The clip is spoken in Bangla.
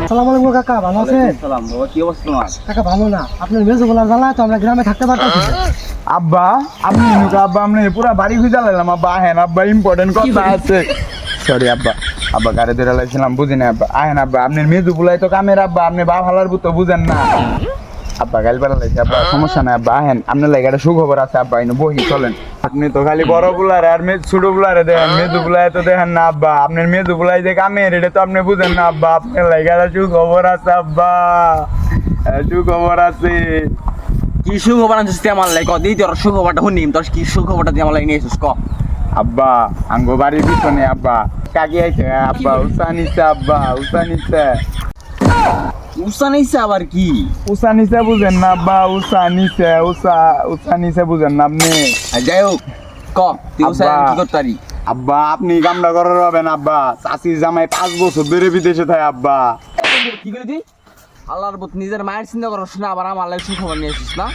আসসালামু আলাইকুম কাকা, ভালো আছেন? সালাম বাবা, কি অবস্থা তোমার? কাকা ভালো না, আপনার মেজো বলার জ্বালায় তো আমরা গ্রামে থাকতে পারতেছি না। আব্বা আপনি নুকা আব্বা আপনি পুরা বাড়ি খুঁজে লাইলাম আব্বা আহেন আব্বা ইম্পর্টেন্ট কথা আছে। সরি আব্বা, আব্বা গাড়ি ধরে লাইছিলাম বুঝি না আব্বা আহেন আব্বা আপনার মেজু বুলাই তো কামের আব্বা আপনি বাপ হালার বুতো বুঝেন না। আব্বা গাল বেলা লাইছে আব্বা সমস্যা নাই আব্বা আহেন আপনার লাগে একটা সুখবর আছে আব্বা ইনো বহি চলেন। আপনি তো খালি বড় বুলারে আর ছোট বুলারে দেখেন, মেজু বুলাই তো দেখেন না আব্বা। আপনার মেজু বুলাই যে কামের এটা তো আপনি বুঝেন না আব্বা। আপনার লাগে একটা সুখবর আছে আব্বা, সুখবর আছে। কি সুখবর আনছিস তুই আমার লাগে? দিই তোর সুখবরটা শুনিম, তোর কি সুখবরটা তুই আমার লাগে নিয়ে এসিস ক। আব্বা আঙ্গো বাড়ির পিছনে আব্বা কাকি আইছে আব্বা উষা নিছে আব্বা উষা নিছে। উষা নিছে আবার কি? উষা নিছে বুঝেন না আব্বা, উষা নিছে উষা নিছে বুঝেন না আপনি। যাই হোক ক, তুই উষা আব্বা। কি করতে পারি? আব্বা আপনি কামটা করার হবেন আব্বা, চাষির জামাই 5 বছর ধরে বিদেশে থাকে আব্বা। কি করলি তুই? আল্লাহর বুত নিজের মায়ের চিন্তা করছ না, আবার আমার লাগে সুখবর নিয়ে এসিস না।